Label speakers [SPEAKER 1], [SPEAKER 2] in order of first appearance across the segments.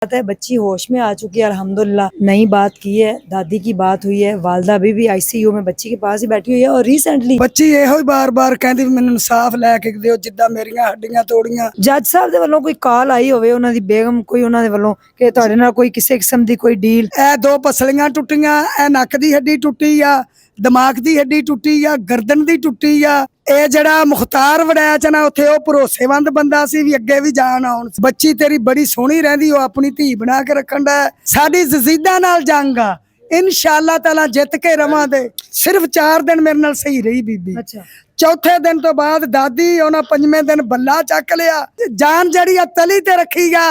[SPEAKER 1] है। बच्ची होश में आ चुकी है अल्हम्दुलिल्लाह। नई बात की है, दादी की बात हुई है, वालदा अभी भी आईसीयू में बच्ची के पास ही बैठी हुई है। और रिसेंटली
[SPEAKER 2] ਬੱਚੀ ਇਹੋ ਹੀ ਬਾਰ-ਬਾਰ ਕਹਿੰਦੀ ਵੀ ਮੈਨੂੰ ਇਨਸਾਫ ਲੈ ਕੇ ਦਿਓ ਜਿੱਦਾਂ ਮੇਰੀਆਂ ਹੱਡੀਆਂ ਤੋੜੀਆਂ।
[SPEAKER 1] ਜੱਜ ਸਾਹਿਬ ਦੇ ਵੱਲੋਂ ਕੋਈ ਕਾਲ ਆਈ ਹੋਵੇ ਉਹਨਾਂ ਦੀ ਬੇਗਮ ਕੋਈ ਉਹਨਾਂ ਦੇ ਵੱਲੋਂ ਕਿ ਤੁਹਾਡੇ ਨਾਲ ਕੋਈ ਕਿਸੇ ਕਿਸਮ ਦੀ ਕੋਈ ਡੀਲ?
[SPEAKER 2] ਇਹ ਦੋ ਪਸਲੀਆਂ ਟੁੱਟੀਆਂ, ਇਹ ਨੱਕ ਦੀ ਹੱਡੀ ਟੁੱਟੀ ਆ, ਦਿਮਾਗ ਦੀ ਹੱਡੀ ਟੁੱਟੀ ਆ, ਗਰਦਨ ਦੀ ਟੁੱਟੀ ਆ। ਇਹ ਜਿਹੜਾ ਮੁਖਤਾਰ ਵੜੈਚ ਨਾ ਉੱਥੇ ਉਹ ਭਰੋਸੇਮੰਦ ਬੰਦਾ ਸੀ ਵੀ ਅੱਗੇ ਵੀ ਜਾਣ ਆਉਣ। ਬੱਚੀ ਤੇਰੀ ਬੜੀ ਸੋਹਣੀ ਰਹਿੰਦੀ, ਉਹ ਆਪਣੀ ਧੀ ਬਣਾ ਕੇ ਰੱਖਣ ਦਾ। ਸਾਡੀ ਜਜ਼ੀਦਾ ਨਾਲ ਜੰਗ ਆ, ਇਨਸ਼ਾਅੱਲਾ ਤਾਲਾ ਜਿੱਤ ਕੇ ਰਵਾਂਗੇ। ਸਿਰਫ 4 ਦਿਨ ਮੇਰੇ ਨਾਲ ਸਹੀ ਰਹੀ ਬੀਬੀ।
[SPEAKER 1] ਅੱਛਾ,
[SPEAKER 2] ਚੌਥੇ ਦਿਨ ਤੋਂ ਬਾਅਦ ਦਾਦੀ ਉਹਨਾਂ 5ਵੇਂ ਦਿਨ ਬੱਲਾ ਚੱਕ ਲਿਆ। ਜਾਨ ਜਿਹੜੀ ਆ ਤਲੀ ਤੇ ਰੱਖੀ ਆ।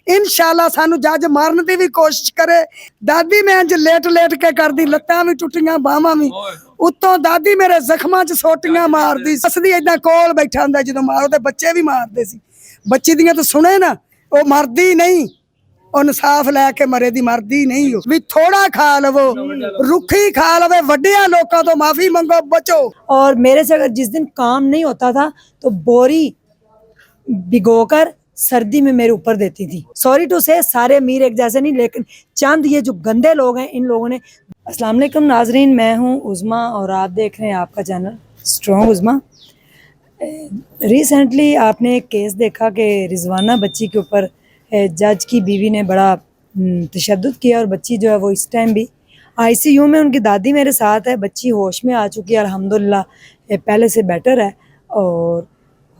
[SPEAKER 2] ਇਨਸ਼ਾਅੱਲਾ ਸਾਨੂੰ ਜੱਜ ਮਾਰਨ ਦੀ ਵੀ ਕੋਸ਼ਿਸ਼ ਕਰੇ। ਦਾਦੀ ਮੈਂ ਇੰਜ ਲੇਟ ਲੇਟ ਕੇ ਕਰਦੀ, ਲੱਤਾਂ ਵੀ ਟੁੱਟੀਆਂ, ਬਾਹਾਂ ਵੀ। ਉੱਤੋਂ ਦਾਦੀ ਮੇਰੇ ਜ਼ਖਮਾਂ 'ਚ ਸੋਟੀਆਂ ਮਾਰਦੀ, ਸੱਸਦੀ ਏਦਾਂ ਕੋਲ ਬੈਠਾ ਹੁੰਦਾ ਜਦੋਂ ਮਾਰੋ ਤੇ ਬੱਚੇ ਵੀ ਮਾਰਦੇ ਸੀ। ਬੱਚੀ ਦੀਆਂ ਤਾਂ ਸੁਣੇ ਨਾ, ਉਹ ਮਰਦੀ ਨਹੀਂ, ਉਹ ਇਨਸਾਫ ਲੈ ਕੇ ਮਰੇ ਦੀ ਮਰਦੀ ਨਹੀਂ। ਵੀ ਥੋੜਾ ਖਾ ਲਵੋ, ਰੁੱਖੀ ਖਾ ਲਵੇ, ਵੱਡਿਆਂ ਲੋਕਾਂ ਤੋਂ माफी ਮੰਗੋ, बचो।
[SPEAKER 1] और मेरे से अगर जिस दिन काम नहीं होता था तो बोरी भिगोकर सर्दी में मेरे ऊपर देती थी। सॉरी टू से सारे अमीर एक जैसे नहीं, लेकिन चंद ये जो गंदे लोग हैं इन लोगों ने। अस्सलाम वालेकुम नाजरीन, मैं हूँ उज़मा और आप देख रहे हैं आपका चैनल स्ट्रॉन्ग उज़मा। रिसेंटली आपने एक केस देखा कि रिजवाना बच्ची के ऊपर जज की बीवी ने बड़ा तशद्दुद किया और बच्ची जो है वो इस टाइम भी आईसीयू में, उनकी दादी मेरे साथ है। बच्ची होश में आ चुकी है अल्हम्दुलिल्लाह, पहले से बेटर है। और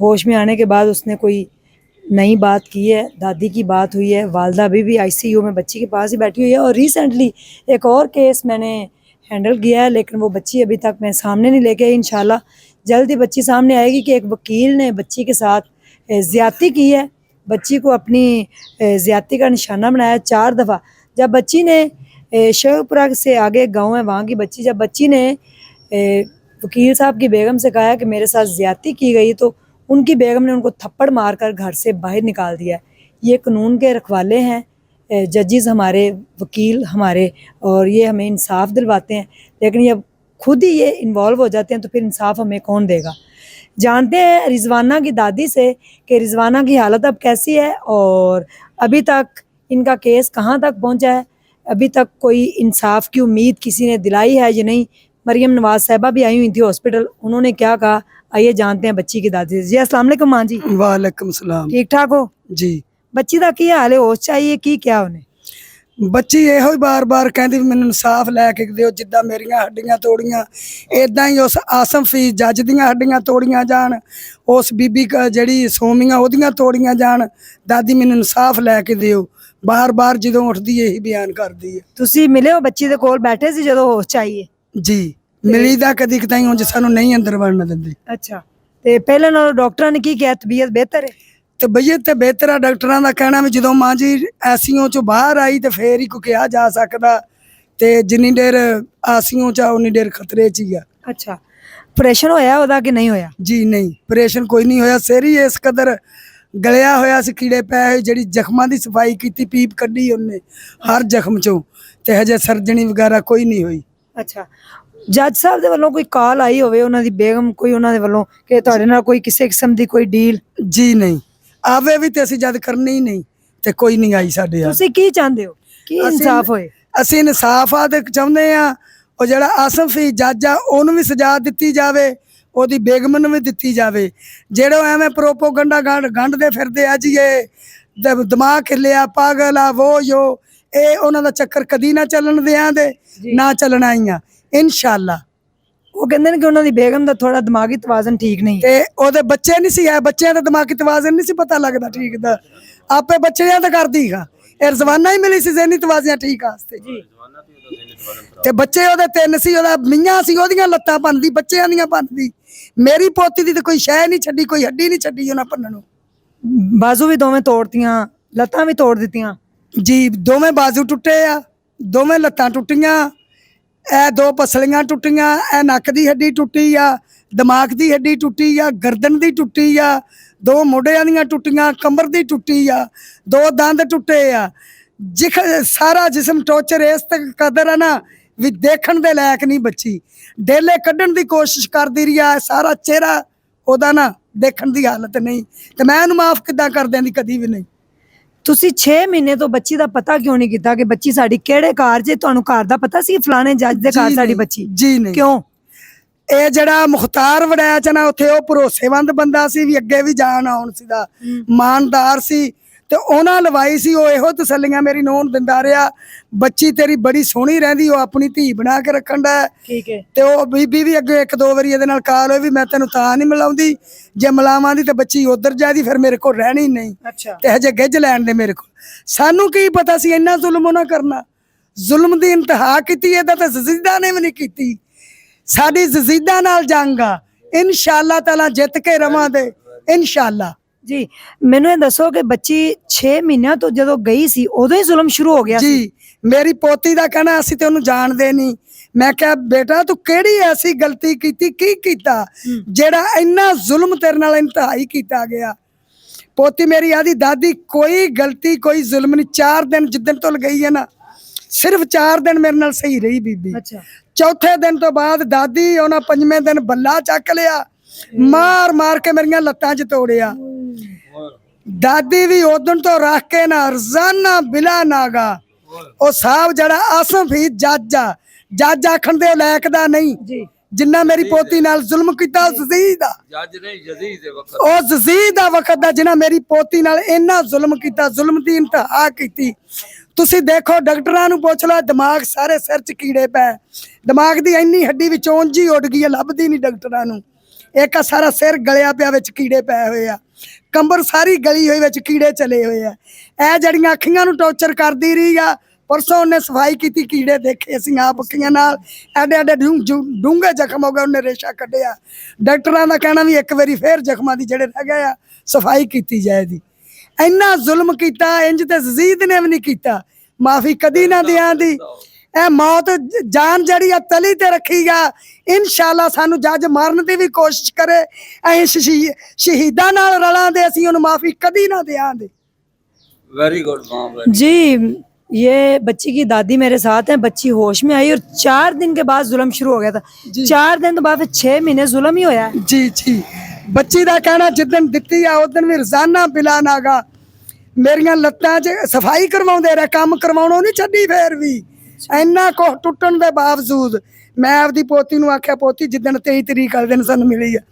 [SPEAKER 1] होश में आने के बाद उसने कोई नई बात की है, दादी की बात हुई है, वालदा अभी भी आईसीयू में बच्ची के पास ही बैठी हुई है। और रिसेंटली एक और केस मैंने हैंडल किया है, लेकिन वो बच्ची अभी तक मैं सामने नहीं लेके आई। इंशाल्लाह जल्द ही बच्ची सामने आएगी कि एक वकील ने बच्ची के साथ ज़्यादती की है, बच्ची को अपनी ज़्यादती का निशाना बनाया 4 दफ़ा। जब बच्ची ने शेखपुरा से आगे गांव है वहाँ की बच्ची, जब बच्ची ने वकील साहब की बेगम से कहा कि मेरे साथ ज़्यादती की गई, तो उनकी बेगम ने उनको थप्पड़ मारकर घर से बाहर निकाल दिया। ये कानून के रखवाले हैं जजेस हमारे, वकील हमारे, और ये हमें इंसाफ दिलवाते हैं। लेकिन जब खुद ही ये इन्वॉल्व हो जाते हैं तो फिर इंसाफ हमें कौन देगा? जानते हैं रिजवाना की दादी से कि रिजवाना की हालत अब कैसी है और अभी तक इनका केस कहाँ तक पहुँचा है, अभी तक कोई इंसाफ की उम्मीद किसी ने दिलाई है या नहीं। मरियम नवाज साहिबा भी आई हुई थी हॉस्पिटल, उन्होंने क्या कहा आइए जानते हैं बच्ची की दादी से। जी अस्सलाम वालेकुम मां जी।
[SPEAKER 2] वालेकुम सलाम।
[SPEAKER 1] ठीक ठाक हो
[SPEAKER 2] जी।
[SPEAKER 1] बच्ची का की हाल है, होश चाहिए की क्या उन्हें?
[SPEAKER 2] ਬੱਚੀ ਇਹੋ ਹੀ ਬਾਰ-ਬਾਰ ਕਹਿੰਦੀ ਵੀ ਮੈਨੂੰ ਇਨਸਾਫ ਲੈ ਕੇ ਦਿਓ ਜਿੱਦਾਂ ਮੇਰੀਆਂ ਹੱਡੀਆਂ ਤੋੜੀਆਂ, ਇਦਾਂ ਹੀ ਉਸ ਆਸਮ ਫੀ ਜੱਜ ਦੀਆਂ ਹੱਡੀਆਂ ਤੋੜੀਆਂ ਜਾਣ, ਉਸ ਬੀਬੀ ਜਿਹੜੀ ਸੋਮੀਆਂ ਉਹਦੀਆਂ ਤੋੜੀਆਂ ਜਾਣ। ਦਾਦੀ ਮੈਨੂੰ ਇਨਸਾਫ ਲੈ ਕੇ ਦਿਓ, ਬਾਰ-ਬਾਰ ਜਦੋਂ ਉੱਠਦੀ ਇਹੀ ਬਿਆਨ ਕਰਦੀ ਹੈ।
[SPEAKER 1] ਤੁਸੀਂ ਮਿਲੇ ਹੋ ਬੱਚੀ ਦੇ ਕੋਲ ਬੈਠੇ ਸੀ ਜਦੋਂ ਹੋਸ਼ ਚਾਹੀਏ?
[SPEAKER 2] ਜੀ ਮਿਲੀ ਦਾ ਕਦੀ ਕਦਾਈ, ਉਂਝ ਸਾਨੂੰ ਨਹੀਂ ਅੰਦਰ ਵੜਨ ਦਿੰਦੇ।
[SPEAKER 1] ਅੱਛਾ, ਤੇ ਪਹਿਲਾਂ ਨਾਲੋਂ ਡਾਕਟਰਾਂ ਨੇ ਕੀ ਕਿਹਾ, ਤਬੀਅਤ ਬਿਹਤਰ ਹੈ?
[SPEAKER 2] ਤਬੀਅਤ ਤੇ ਬਿਹਤਰ ਆ। ਡਾਕਟਰਾਂ ਦਾ ਕਹਿਣਾ ਵੀ ਜਦੋਂ ਮਾਂ ਜੀ ਆਸੀਓ ਚੋਂ ਬਾਹਰ ਆਈ ਤੇ ਫੇਰ ਹੀ ਕੋਈ ਕਿਹਾ ਜਾ ਸਕਦਾ, ਤੇ ਜਿੰਨੀ ਦੇਰ ਆਸੀਓ ਚ ਉਨੀ ਦੇਰ ਖਤਰੇ ਚ ਹੀ ਆ।
[SPEAKER 1] ਅੱਛਾ, ਆਪਰੇਸ਼ਨ ਹੋਇਆ ਉਹਦਾ ਕਿ ਨਹੀਂ ਹੋਇਆ?
[SPEAKER 2] ਜੀ ਨਹੀਂ, ਆਪਰੇਸ਼ਨ ਕੋਈ ਨਹੀਂ ਹੋਇਆ। ਸਿਰ ਹੀ ਇਸ ਕਦਰ ਗਲਿਆ ਹੋਇਆ ਸੀ, ਕੀੜੇ ਪਏ ਹੋਏ। ਜਿਹੜੀ ਜ਼ਖਮਾਂ ਦੀ ਸਫਾਈ ਕੀਤੀ, ਪੀਪ ਕੱਢੀ ਉਹਨੇ ਹਰ ਜ਼ਖਮ ਚੋਂ, ਤੇ ਹਜੇ ਸਰਜਣੀ ਵਗੈਰਾ ਕੋਈ ਨਹੀਂ ਹੋਈ।
[SPEAKER 1] ਅੱਛਾ, ਜੱਜ ਸਾਹਿਬ ਦੇ ਵੱਲੋਂ ਕੋਈ ਕਾਲ ਆਈ ਹੋਵੇ ਉਹਨਾਂ ਦੀ ਬੇਗਮ ਕੋਈ ਉਹਨਾਂ ਦੇ ਵੱਲੋਂ ਕਿ ਤੁਹਾਡੇ ਨਾਲ ਕੋਈ ਕਿਸੇ ਕਿਸਮ ਦੀ ਕੋਈ ਡੀਲ?
[SPEAKER 2] ਜੀ ਨਹੀਂ, ਆਵੇ ਵੀ ਤੇ ਅਸੀਂ ਜਦ ਕਰਨੀ ਹੀ ਨਹੀਂ, ਤੇ ਕੋਈ ਨਹੀਂ ਆਈ ਸਾਡੇ ਆ।
[SPEAKER 1] ਤੁਸੀਂ ਕੀ ਚਾਹੁੰਦੇ ਹੋ ਕਿ ਇਨਸਾਫ ਹੋਏ?
[SPEAKER 2] ਅਸੀਂ ਇਨਸਾਫ ਆ ਤੇ ਚਾਹੁੰਦੇ ਆ ਉਹ ਜਿਹੜਾ ਆਸਮ ਫੀ ਜੱਜ ਆ ਉਹਨੂੰ ਵੀ ਸਜ਼ਾ ਦਿੱਤੀ ਜਾਵੇ, ਉਹਦੀ ਬੇਗਮ ਨੂੰ ਵੀ ਦਿੱਤੀ ਜਾਵੇ। ਜਿਹੜੇ ਐਵੇਂ ਪ੍ਰੋਪੋਗੰਡਾ ਗੰਢਦੇ ਫਿਰਦੇ ਆ ਜੀ ਇਹ ਦਿਮਾਗ ਹਿੱਲਿਆ, ਪਾਗਲ ਆ, ਵੋ ਯੋ, ਇਹ ਉਹਨਾਂ ਦਾ ਚੱਕਰ ਕਦੀ ਨਾ ਚੱਲਣ ਦਿਆਂ ਦੇ, ਨਾ ਚੱਲਣਾ ਹੀ ਆ ਇਨਸ਼ਾਅੱਲਾ।
[SPEAKER 1] ਉਹ ਕਹਿੰਦੇ ਨੇ ਕਿ ਉਹਨਾਂ ਦੀ ਬੇਗਮ ਦਾ ਥੋੜਾ ਦਿਮਾਗੀ ਤਵਾਜ਼ਨ ਠੀਕ ਨਹੀਂ
[SPEAKER 2] ਤੇ ਉਹਦੇ ਬੱਚੇ ਨਹੀਂ ਸੀ ਹੈ, ਬੱਚਿਆਂ ਦਾ ਦਿਮਾਗੀ ਤਵਾਜ਼ਨ ਨਹੀਂ ਸੀ ਪਤਾ ਲੱਗਦਾ ਠੀਕ ਦਾ, ਆਪੇ ਬੱਚਿਆਂ ਦਾ ਕਰਦੀ ਗਾ। ਇਹ ਰਜ਼ਵਾਨਾ ਹੀ ਮਿਲੀ ਸੀ ਜ਼ਹਿਨੀ ਤਵਾਜ਼ਨ ਠੀਕ ਵਾਸਤੇ ਜੀ। ਤੇ ਬੱਚੇ ਉਹਦੇ 3 ਸੀ, ਉਹਦਾ ਮੀਆਂ ਸੀ, ਉਹਦੀਆਂ ਲੱਤਾਂ ਭੰਨਦੀ, ਬੱਚਿਆਂ ਦੀਆਂ ਭੰਨਦੀ। ਮੇਰੀ ਪੋਤੀ ਦੀ ਤਾਂ ਕੋਈ ਸ਼ੈ ਨਹੀਂ ਛੱਡੀ, ਕੋਈ ਹੱਡੀ ਨਹੀਂ ਛੱਡੀ ਉਹਨਾਂ ਭੰਨਣ ਨੂੰ।
[SPEAKER 1] ਬਾਜ਼ੂ ਵੀ ਦੋਵੇਂ ਤੋੜਤੀਆਂ, ਲੱਤਾਂ ਵੀ ਤੋੜ ਦਿੱਤੀਆਂ
[SPEAKER 2] ਜੀ। ਦੋਵੇਂ ਬਾਜ਼ੂ ਟੁੱਟੇ ਆ, ਦੋਵੇਂ ਲੱਤਾਂ ਟੁੱਟੀਆਂ, ਇਹ 2 ਪਸਲੀਆਂ ਟੁੱਟੀਆਂ, ਇਹ ਨੱਕ ਦੀ ਹੱਡੀ ਟੁੱਟੀ ਆ, ਦਿਮਾਗ ਦੀ ਹੱਡੀ ਟੁੱਟੀ ਆ, ਗਰਦਨ ਦੀ ਟੁੱਟੀ ਆ, 2 ਮੋਢਿਆਂ ਦੀਆਂ ਟੁੱਟੀਆਂ, ਕਮਰ ਦੀ ਟੁੱਟੀ ਆ, 2 ਦੰਦ ਟੁੱਟੇ ਆ। ਸਾਰਾ ਜਿਸਮ ਟੋਰਚਰ ਇਸ ਤੱਕ ਕਦਰ ਆ ਨਾ ਵੀ ਦੇਖਣ ਦੇ ਲਾਇਕ ਨਹੀਂ। ਬੱਚੀ ਡੇਲੇ ਕੱਢਣ ਦੀ ਕੋਸ਼ਿਸ਼ ਕਰਦੀ ਰਹੀ ਆ, ਸਾਰਾ ਚਿਹਰਾ ਉਹਦਾ ਨਾ ਦੇਖਣ ਦੀ ਹਾਲਤ ਨਹੀਂ, ਤੇ ਮੈਂ ਇਹਨੂੰ ਮਾਫ ਕਿੱਦਾਂ ਕਰ ਦਿੰਦੀ? ਕਦੀ ਵੀ ਨਹੀਂ।
[SPEAKER 1] ਤੁਸੀਂ 6 ਮਹੀਨੇ ਤੋਂ ਬੱਚੀ ਦਾ ਪਤਾ ਕਿਉਂ ਨਹੀਂ ਕੀਤਾ ਕਿ ਬੱਚੀ ਸਾਡੀ ਕਿਹੜੇ ਘਰ 'ਚ? ਤੁਹਾਨੂੰ ਘਰ ਦਾ ਪਤਾ ਸੀ ਫਲਾਣੇ ਜੱਜ ਦੇ ਘਰ
[SPEAKER 2] ਜੀ
[SPEAKER 1] ਸਾਡੀ
[SPEAKER 2] ਨਹੀਂ,
[SPEAKER 1] ਬੱਚੀ?
[SPEAKER 2] ਜੀ ਨਹੀਂ।
[SPEAKER 1] ਕਿਉਂ?
[SPEAKER 2] ਇਹ ਜਿਹੜਾ ਮੁਖਤਾਰ ਵੜੈਚ ਨਾ ਉੱਥੇ ਉਹ ਭਰੋਸੇਮੰਦ ਬੰਦਾ ਸੀ ਵੀ ਅੱਗੇ ਵੀ ਜਾਣ ਆਉਣ ਸੀਗਾ, ਇਮਾਨਦਾਰ ਸੀ ਤੇ ਉਹਨਾਂ ਲਵਾਈ ਸੀ। ਉਹ ਇਹੋ ਤਸੱਲੀਆਂ ਮੇਰੀ ਨੂੰਹ ਨੂੰ ਦਿੰਦਾ ਰਿਹਾ, ਬੱਚੀ ਤੇਰੀ ਬੜੀ ਸੋਹਣੀ ਰਹਿੰਦੀ, ਉਹ ਆਪਣੀ ਧੀ ਬਣਾ ਕੇ ਰੱਖਣ ਦਾ।
[SPEAKER 1] ਠੀਕ ਹੈ।
[SPEAKER 2] ਤੇ ਉਹ ਬੀਬੀ ਵੀ ਅੱਗੇ 1-2 ਵਾਰੀ ਇਹਦੇ ਨਾਲ ਕਾਲ ਹੋਈ ਵੀ ਮੈਂ ਤੈਨੂੰ ਤਾਂ ਨਹੀਂ ਮਿਲਾਉਂਦੀ, ਜੇ ਮਿਲਾਵਾਂ ਦੀ ਤੇ ਬੱਚੀ ਉਧਰ ਜਾਦੀ, ਫਿਰ ਮੇਰੇ ਕੋਲ ਰਹਿਣੀ ਨਹੀਂ
[SPEAKER 1] ਅੱਛਾ।
[SPEAKER 2] ਤੇ ਹਜੇ ਗਿੱਝ ਲੈਣ ਦੇ ਮੇਰੇ ਕੋਲ। ਸਾਨੂੰ ਕੀ ਪਤਾ ਸੀ ਇੰਨਾ ਜ਼ੁਲਮ ਉਹਨਾਂ ਕਰਨਾ। ਜ਼ੁਲਮ ਦੀ ਇੰਤਹਾ ਕੀਤੀ, ਇਹਦਾ ਤਾਂ ਜ਼ਜ਼ੀਦਾ ਨੇ ਵੀ ਨਹੀਂ ਕੀਤੀ। ਸਾਡੀ ਜ਼ਜ਼ੀਦਾ ਨਾਲ ਜੰਗ ਆ, ਇਨਸ਼ਾਅੱਲਾ ਤਾਲਾ ਜਿੱਤ ਕੇ ਰਵਾਂਗੇ ਇਨਸ਼ਾਅੱਲਾ।
[SPEAKER 1] ਜੀ ਮੈਨੂੰ ਇਹ ਦੱਸੋ ਕਿ ਬੱਚੀ 6 ਮਹੀਨਿਆਂ ਤੋਂ ਜਦੋਂ ਗਈ ਸੀ ਉਦੋਂ ਹੀ ਜ਼ੁਲਮ ਸ਼ੁਰੂ ਹੋ ਗਿਆ ਸੀ?
[SPEAKER 2] ਜੀ ਮੇਰੀ ਪੋਤੀ ਦਾ ਕਹਿਣਾ ਅਸੀਂ ਤੇ ਉਹਨੂੰ ਜਾਣਦੇ ਨਹੀਂ। ਮੈਂ ਕਿਹਾ ਬੇਟਾ ਤੂੰ ਕਿਹੜੀ ਐਸੀ ਗਲਤੀ ਕੀਤੀ, ਕੀ ਕੀਤਾ ਜਿਹੜਾ ਇੰਨਾ ਜ਼ੁਲਮ ਤੇਰੇ ਨਾਲ ਇੰਤਹਾਈ ਕੀਤਾ ਗਿਆ? ਪੋਤੀ ਮੇਰੀ ਆਦੀ ਦਾਦੀ ਕੋਈ ਗਲਤੀ ਕੋਈ ਜ਼ੁਲਮ ਨਹੀਂ। 4 ਦਿਨ ਜਿੱਦਣ ਤੋਂ ਗਈ ਹੈ ਨਾ, ਸਿਰਫ 4 ਦਿਨ ਮੇਰੇ ਨਾਲ ਸਹੀ ਰਹੀ ਬੀਬੀ।
[SPEAKER 1] ਅੱਛਾ।
[SPEAKER 2] ਚੌਥੇ ਦਿਨ ਤੋਂ ਬਾਅਦ ਦਾਦੀ ਉਹਨਾਂ 5ਵੇਂ ਦਿਨ ਬੱਲਾ ਚੱਕ ਲਿਆ, ਮਾਰ ਮਾਰ ਕੇ ਮੇਰੀਆਂ ਲੱਤਾਂ 'ਚ ਤੋੜਿਆ। ਦਾਦੀ ਵੀ ਉਦੋਂ ਤੋਂ ਰੱਖ ਕੇ ਨਾ ਰੋਜ਼ਾਨਾ ਬਿਲਾ ਨਾਗਾ ਉਹ ਸਾਹਿਬ ਜਿਹੜਾ ਆਸਮ ਵੀ ਜੱਜ ਆਖਣ ਦੇ ਲਾਇਕ ਦਾ ਨਹੀਂ
[SPEAKER 1] ਜੀ,
[SPEAKER 2] ਜਿੰਨਾ ਮੇਰੀ ਪੋਤੀ ਨਾਲ ਜ਼ੁਲਮ ਕੀਤਾ। ਜ਼ਜ਼ੀਦ ਦਾ
[SPEAKER 3] ਜੱਜ ਨਹੀਂ, ਜਜ਼ੀਦ ਦੇ ਵਕਤ
[SPEAKER 2] ਉਹ ਜ਼ਜ਼ੀਦ ਦਾ ਵਕਤ ਦਾ ਜਿਨ੍ਹਾਂ ਮੇਰੀ ਪੋਤੀ ਨਾਲ ਇੰਨਾ ਜ਼ੁਲਮ ਕੀਤਾ, ਜ਼ੁਲਮ ਦੀ ਇੰਤਹਾ ਕੀਤੀ। ਤੁਸੀਂ ਦੇਖੋ ਡਾਕਟਰਾਂ ਨੂੰ ਪੁੱਛ ਲਓ, ਦਿਮਾਗ ਸਾਰੇ ਸਿਰ 'ਚ ਕੀੜੇ ਪੈ, ਦਿਮਾਗ ਦੀ ਇੰਨੀ ਹੱਡੀ ਵਿੱਚੋਂ ਉਂਝ ਹੀ ਉੱਡ ਗਈ ਹੈ, ਲੱਭਦੀ ਨਹੀਂ ਡਾਕਟਰਾਂ ਨੂੰ। ਇੱਕ ਸਾਰਾ ਸਿਰ ਗਲਿਆ ਪਿਆ, ਵਿੱਚ ਕੀੜੇ ਪਏ ਹੋਏ ਆ, ਕੰਬਰ ਸਾਰੀ ਗਲੀ ਹੋਈ, ਵਿੱਚ ਕੀੜੇ ਚਲੇ ਹੋਏ ਆ। ਇਹ ਜਿਹੜੀਆਂ ਅੱਖੀਆਂ ਨੂੰ ਟੌਰਚਰ ਕਰਦੀ ਰਹੀ ਆ। ਪਰਸੋਂ ਉਹਨੇ ਸਫਾਈ ਕੀਤੀ, ਕੀੜੇ ਦੇਖੇ ਅਸੀਂ ਆਪ ਅੱਖੀਆਂ ਨਾਲ, ਐਡੇ ਐਡੇ ਡੂੰਘੇ ਜ਼ਖਮ ਹੋ ਗਏ, ਉਹਨੇ ਰੇਸ਼ਾ ਕੱਢਿਆ। ਡਾਕਟਰਾਂ ਦਾ ਕਹਿਣਾ ਵੀ ਇੱਕ ਵਾਰੀ ਫੇਰ ਜ਼ਖਮਾਂ ਦੀ ਜਿਹੜੇ ਰਹਿ ਗਏ ਆ ਸਫਾਈ ਕੀਤੀ ਜਾਏਗੀ। ਇੰਨਾ ਜ਼ੁਲਮ ਕੀਤਾ, ਇੰਜ ਤੇ ਜ਼ਜ਼ੀਦ ਨੇ ਵੀ ਨਹੀਂ ਕੀਤਾ। ਮਾਫੀ ਕਦੀ ਨਾ ਦਿਆਂ ਦੀ। ਇਹ ਮੌਤ ਜਾਨ ਜਿਹੜੀ ਆ ਤਲੀ ਤੇ ਰੱਖੀ ਆ, ਇਨਸ਼ਾਅੱਲਾ ਸਾਨੂੰ ਜੱਜ ਮਾਰਨ ਦੀ ਵੀ ਕੋਸ਼ਿਸ਼ ਕਰੇ, ਅਸੀਂ ਸ਼ਹੀਦਾਂ ਨਾਲ ਰਲਾਂਗੇ, ਅਸੀਂ ਉਹਨੂੰ ਮਾਫੀ कभी ना देंगे।
[SPEAKER 3] वेरी गुड मामला
[SPEAKER 1] जी। ये बच्ची की दादी मेरे साथ है, बच्ची होश में आई और 4 दिन के बाद जुल्म शुरू हो गया था। 4 दिन तो बाद फिर 6 महीने जुल्म ही होया है।
[SPEAKER 2] जी जी। बच्ची का कहना जिदन दिती है उदन भी रोजाना बिला नागा मेरिया लत्तां च सफाई करवाउंदे रहे, काम करवाउणों नहीं छड्डी। फिर भी इन्ना कुछ टुटण दे बावजूद मैं आपदी पोती नूं आख्या, पोती जिदन 23 तरीक वाले दिन सानूं मिली है,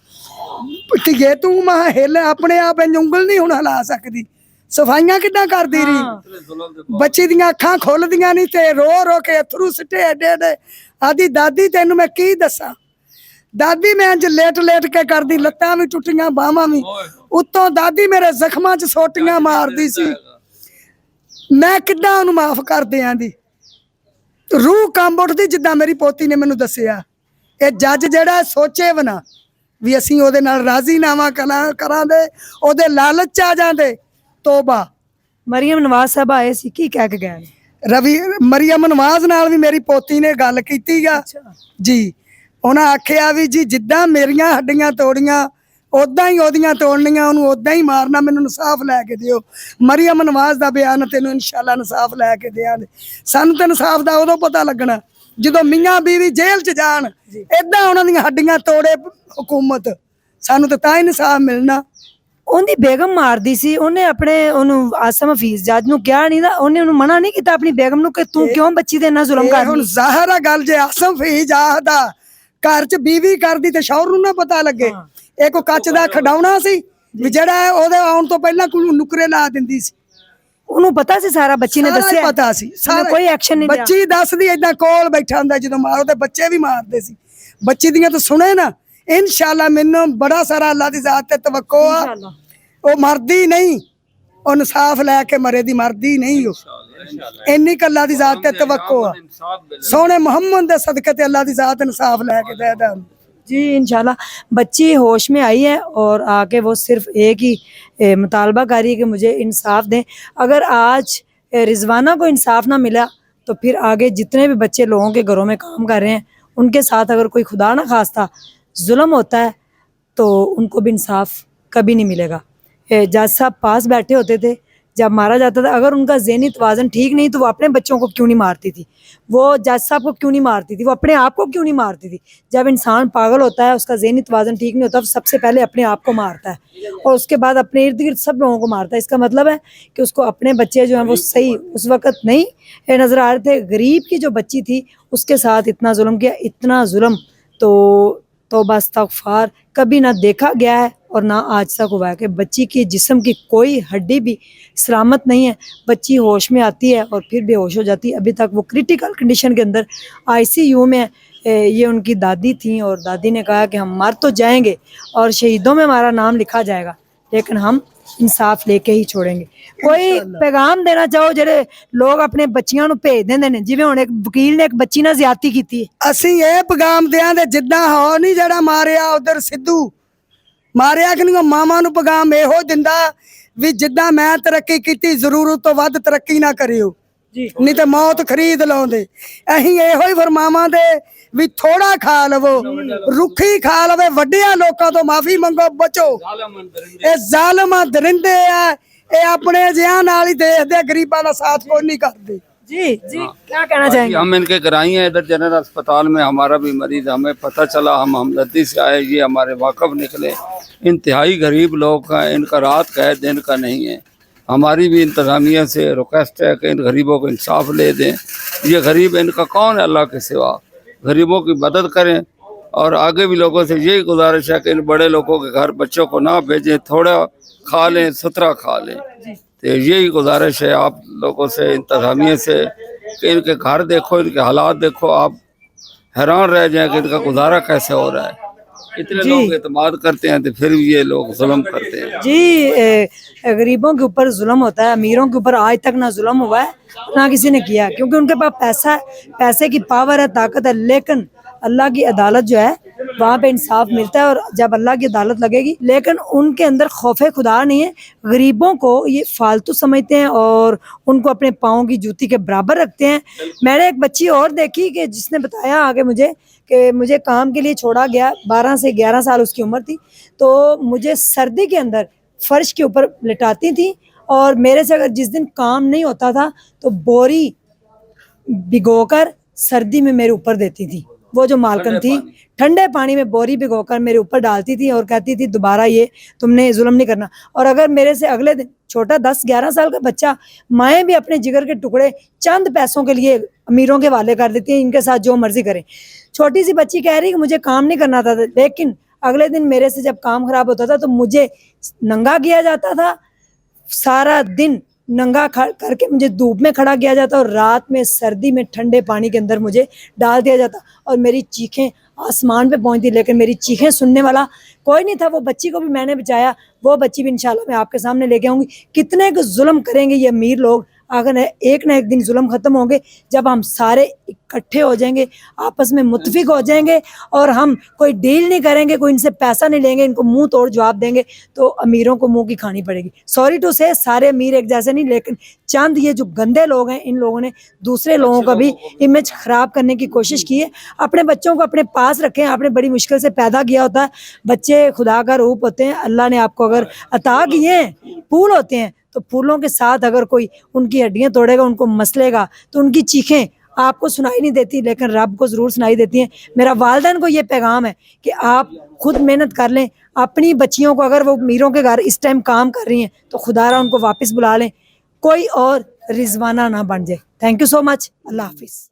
[SPEAKER 2] धीए तूं महा हिल अपने आप इंज उंगल नहीं हुण हिला सकदी, सफाइयां किदां करदी रही। बच्ची दियां अखां खुलदियां नहीं ते रो रो के अथरू सिੱਟੇ एडे एडे। आदी दादी तैनूं मैं की दसां, दादी मैं इंज लेट लेट के करदी, लत्तां भी टुटियां बाहां भी, उत्तों दादी मेरे जख्मां च सोटियां मारदी सी। मैं किदां ओनूं माफ कर दियां दी, रूह कंब उठदी जिद्दां मेरी पोती ने मैनूं दस्सिया। ये जज जिहड़ा सोचे भी ना भी असीं ओहदे नाल राजीनामा करांदे, ओहदे लालच च आ जांदे। तोबा।
[SPEAKER 1] मरियम नवाज साहब आए सी, की कह के गए?
[SPEAKER 2] रवि मरियम नवाज नाल भी मेरी पोती ने गल कीती गा जी। उन्हें आखिया भी जी जिद्दां मेरियां हड्डियां तोड़ियां उदां ही ओहदियां तोड़नियां, उहनूं उदां ही मारना, मैनूं इंसाफ लैके दिओ। मरियम नवाज दा बयान तैनूं इंशाअल्लाह इंसाफ लैके देआंगे। सानूं तां इंसाफ दा उदों पता लगना जदों मियां बीवी जेल च जाण, इदां उहनां दीयां हड्डियां तोड़े हुकूमत, सानूं तां ही इंसाफ मिलना।
[SPEAKER 1] ਉਹਦੀ ਬੇਗਮ ਮਾਰਦੀ ਸੀ, ਉਹਨੇ ਆਪਣੇ ਉਹਨੂੰ ਆਸਮ ਹਫੀਜ਼ ਜੱਜ ਨੂੰ ਕਿਹਾ ਨਹੀਂ ਨਾ, ਉਹਨੇ ਉਹਨੂੰ ਮਨਾ ਨਹੀਂ ਕੀਤਾ ਆਪਣੀ ਬੇਗਮ ਨੂੰ ਕਿ ਤੂੰ ਕਿਉਂ ਬੱਚੀ ਦੇ ਨਾਲ ਜ਼ੁਲਮ ਕਰਦੀ?
[SPEAKER 2] ਹੁਣ ਜ਼ਾਹਿਰ ਆ ਗੱਲ, ਜੇ ਆਸਮ ਹਫੀਜ਼ ਆਖਦਾ ਘਰ 'ਚ ਬੀਵੀ ਕਰਦੀ ਤੇ ਸ਼ੌਹਰ ਨੂੰ ਨਾ ਪਤਾ ਲੱਗੇ। ਇਹ ਕੋ ਕੱਚ ਦਾ ਖਡਾਉਣਾ ਸੀ ਵੀ ਜਿਹੜਾ ਉਹਦੇ ਆਉਣ ਤੋਂ ਪਹਿਲਾਂ ਕੋਈ ਨੁਕਰੇ ਲਾ ਦਿੰਦੀ ਸੀ।
[SPEAKER 1] ਉਹਨੂੰ ਪਤਾ ਸੀ ਸਾਰਾ, ਬੱਚੀ ਨੇ ਦੱਸਿਆ?
[SPEAKER 2] ਪਤਾ ਸੀ ਸਾਰਾ,
[SPEAKER 1] ਕੋਈ ਐਕਸ਼ਨ ਨਹੀਂ ਲਿਆ।
[SPEAKER 2] ਬੱਚੀ ਦੱਸਦੀ ਏਦਾਂ ਕੋਲ ਬੈਠਾ ਹੁੰਦਾ ਜਦੋਂ ਮਾਰੋ ਤੇ ਬੱਚੇ ਵੀ ਮਾਰਦੇ ਸੀ। ਬੱਚੀ ਦੀਆਂ ਤਾਂ ਸੁਣੇ ਨਾ, इंशाअल्लाह मैनू बड़ा सारा अल्लाह दी जात ते तवक्को आ, ओ मरदी नहीं, ओ इंसाफ लैके मरे दी मरदी नहीं, ओ इन्नी क अल्लाह दी जात ते तवक्को आ। सोने मुहम्मद दे सदके ते अल्लाह दी जात इंसाफ लैके दे दे
[SPEAKER 1] जी। इंशाल्लाह बच्ची होश में आई है और आके वो सिर्फ एक ही मुतालबा कर रही है कि मुझे इंसाफ दें। अगर आज रिजवाना को इंसाफ ना मिला तो फिर आगे जितने भी बच्चे लोगों के घरों में काम कर रहे हैं उनके साथ अगर कोई खुदा ना खास्ता जुल्म होता है तो उनको भी इंसाफ कभी नहीं मिलेगा। जज साहब पास बैठे होते थे, جب مارا جاتا تھا اگر ان کا ذہنی توازن ٹھیک نہیں تو وہ اپنے بچوں کو کیوں نہیں مارتی تھی, وہ جج صاحب کو کیوں نہیں مارتی تھی, وہ اپنے آپ کو کیوں نہیں مارتی تھی. جب انسان پاگل ہوتا ہے, اس کا ذہنی توازن ٹھیک نہیں ہوتا, تو سب سے پہلے اپنے آپ کو مارتا ہے اور اس کے بعد اپنے ارد گرد سب لوگوں کو مارتا ہے. اس کا مطلب ہے کہ اس کو اپنے بچے جو ہیں وہ صحیح اس وقت نہیں نظر آ رہے تھے. غریب کی جو بچی تھی اس کے ساتھ اتنا ظلم کیا, اتنا ظلم تو توبہ استغفار کبھی نہ دیکھا گیا ہے اور نہ آج تک ہوا ہے کہ بچی کی جسم کی کوئی ہڈی بھی سلامت نہیں ہے. بچی ہوش میں آتی ہے اور پھر بے ہوش ہو جاتی ہے. ابھی تک وہ کریٹیکل کنڈیشن کے اندر ICU میں یہ ان کی دادی تھیں اور دادی نے کہا کہ ہم مر تو جائیں گے اور شہیدوں میں ہمارا نام لکھا جائے گا لیکن ہم انصاف لے کے ہی چھوڑیں گے. کوئی پیغام دینا چاہو جڑے لوگ اپنے بچیاں نو بھیج دیندے نے, جویں ہن ایک وکیل نے ایک بچی نال زیادتی کیتی ہے.
[SPEAKER 2] ਅਸੀਂ ਇਹ ਪੈਗਾਮ ਦਿਆਂਦੇ ਜਿੱਦਾਂ ਹੋ ਨਹੀਂ ਜਿਹੜਾ ਮਾਰਿਆ ਉਧਰ ਸਿੱਧੂ ਮਾਰਿਆ ਕਿ ਨਹੀਂ, ਉਹ ਮਾਵਾਂ ਨੂੰ ਪੈਗਾਮ ਇਹੋ ਦਿੰਦਾ ਵੀ ਜਿੱਦਾਂ ਮੈਂ ਤਰੱਕੀ ਕੀਤੀ ਜ਼ਰੂਰਤ ਤੋਂ ਵੱਧ ਤਰੱਕੀ ਨਾ ਕਰਿਓ
[SPEAKER 1] ਜੀ
[SPEAKER 2] ਨਹੀਂ ਤੇ ਮੌਤ ਖਰੀਦ ਲਾਉਂਦੇ. ਅਸੀਂ ਇਹੋ ਹੀ ਫਰਮਾਵਾਂ ਦੇ ਵੀ ਥੋੜਾ ਖਾ ਲਵੋ, ਰੁੱਖੀ ਖਾ ਲਵੇ, ਵੱਡਿਆਂ ਲੋਕਾਂ ਤੋਂ ਮਾਫੀ ਮੰਗੋ, ਬਚੋ. ਇਹ ਜ਼ਾਲਮਾਂ ਦਰਿੰਦੇ ਆ, ਇਹ ਆਪਣੇ ਜਿਹਾਂ ਨਾਲ ਹੀ ਦੇਖਦੇ, ਗਰੀਬਾਂ ਦਾ ਸਾਥ ਕੋਈ نہیں ਕਰਦੇ.
[SPEAKER 1] جی جی کیا کہنا چاہیں گے؟
[SPEAKER 3] ہم ان کے کرائی ہیں ادھر جنرل اسپتال میں, ہمارا بھی مریض, ہمیں پتہ چلا, ہم ہمدردی سے آئے, یہ ہمارے واقف نکلے. انتہائی غریب لوگ ہیں, ان کا رات کا ہے دن کا نہیں ہے. ہماری بھی انتظامیہ سے ریکویسٹ ہے کہ ان غریبوں کو انصاف لے دیں. یہ غریب ان کا کون ہے اللہ کے سوا, غریبوں کی مدد کریں. اور آگے بھی لوگوں سے یہی گزارش ہے کہ ان بڑے لوگوں کے گھر بچوں کو نہ بھیجیں, تھوڑا کھا لیں, ستھرا کھا لیں. تو یہی گزارش ہے آپ لوگوں سے, انتظامیہ سے, کہ ان کے گھر دیکھو, ان کے حالات دیکھو, آپ حیران رہ جائیں کہ ان کا گزارا کیسے ہو رہا ہے. اتنے لوگ اعتماد کرتے ہیں تو پھر بھی یہ لوگ ظلم کرتے ہیں.
[SPEAKER 1] جی غریبوں کے اوپر ظلم ہوتا ہے, امیروں کے اوپر آج تک نہ ظلم ہوا ہے نہ کسی نے کیا, کیونکہ ان کے پاس پیسہ ہے, پیسے کی پاور ہے, طاقت ہے. لیکن اللہ کی عدالت جو ہے وہاں پہ انصاف ملتا ہے اور جب اللہ کی عدالت لگے گی. لیکن ان کے اندر خوف خدا نہیں ہے. غریبوں کو یہ فالتو سمجھتے ہیں اور ان کو اپنے پاؤں کی جوتی کے برابر رکھتے ہیں. میں نے ایک بچی اور دیکھی کہ جس نے بتایا آگے مجھے کہ مجھے کام کے لیے چھوڑا گیا, 12 سے 11 سال اس کی عمر تھی, تو مجھے سردی کے اندر فرش کے اوپر لٹاتی تھی اور میرے سے اگر جس دن کام نہیں ہوتا تھا تو بوری بھگو کر سردی میں میرے اوپر دیتی تھی. وہ جو مالکن تھی ٹھنڈے پانی میں بوری بھگو کر میرے اوپر ڈالتی تھی اور کہتی تھی دوبارہ یہ تم نے ظلم نہیں کرنا. اور اگر میرے سے اگلے دن چھوٹا 10-11 سال کا بچہ, مائیں بھی اپنے جگر کے ٹکڑے چند پیسوں کے لیے امیروں کے حوالے کر دیتی ہیں, ان کے ساتھ جو مرضی کریں. چھوٹی سی بچی کہہ رہی کہ مجھے کام نہیں کرنا تھا, لیکن اگلے دن میرے سے جب کام خراب ہوتا تھا تو مجھے ننگا کیا جاتا تھا, سارا دن ننگا کر کے مجھے دھوپ میں کھڑا کیا جاتا اور رات میں سردی میں ٹھنڈے پانی کے اندر مجھے ڈال دیا جاتا اور میری چیخیں آسمان پہ پہنچتی, لیکن میری چیخیں سننے والا کوئی نہیں تھا. وہ بچی کو بھی میں نے بچایا, وہ بچی بھی انشاءاللہ میں آپ کے سامنے لے کے آؤں گی. کتنے کو ظلم کریں گے یہ امیر لوگ, اگر ایک نہ ایک دن ظلم ختم ہوں گے جب ہم سارے اکٹھے ہو جائیں گے, آپس میں متفق ہو جائیں گے اور ہم کوئی ڈیل نہیں کریں گے, کوئی ان سے پیسہ نہیں لیں گے, ان کو منہ توڑ جواب دیں گے تو امیروں کو منہ کی کھانی پڑے گی. سوری ٹو سے سارے امیر ایک جیسے نہیں, لیکن چند یہ جو گندے لوگ ہیں ان لوگوں نے دوسرے لوگوں کا بھی امیج خراب کرنے کی کوشش کی ہے. اپنے بچوں کو اپنے پاس رکھیں, آپ نے بڑی مشکل سے پیدا کیا ہوتا ہے. بچے خدا کا روپ ہوتے ہیں, اللہ نے آپ کو اگر عطا کیے ہیں, پھول ہوتے ہیں, تو پھولوں کے ساتھ اگر کوئی ان کی ہڈیاں توڑے گا, ان کو مسلے گا, تو ان کی چیخیں آپ کو سنائی نہیں دیتی لیکن رب کو ضرور سنائی دیتی ہیں. میرا والدین کو یہ پیغام ہے کہ آپ خود محنت کر لیں, اپنی بچیوں کو اگر وہ میروں کے گھر اس ٹائم کام کر رہی ہیں تو خدا را ان کو واپس بلا لیں, کوئی اور رضوانہ نہ بن جائے. تھینک یو سو مچ. اللہ حافظ.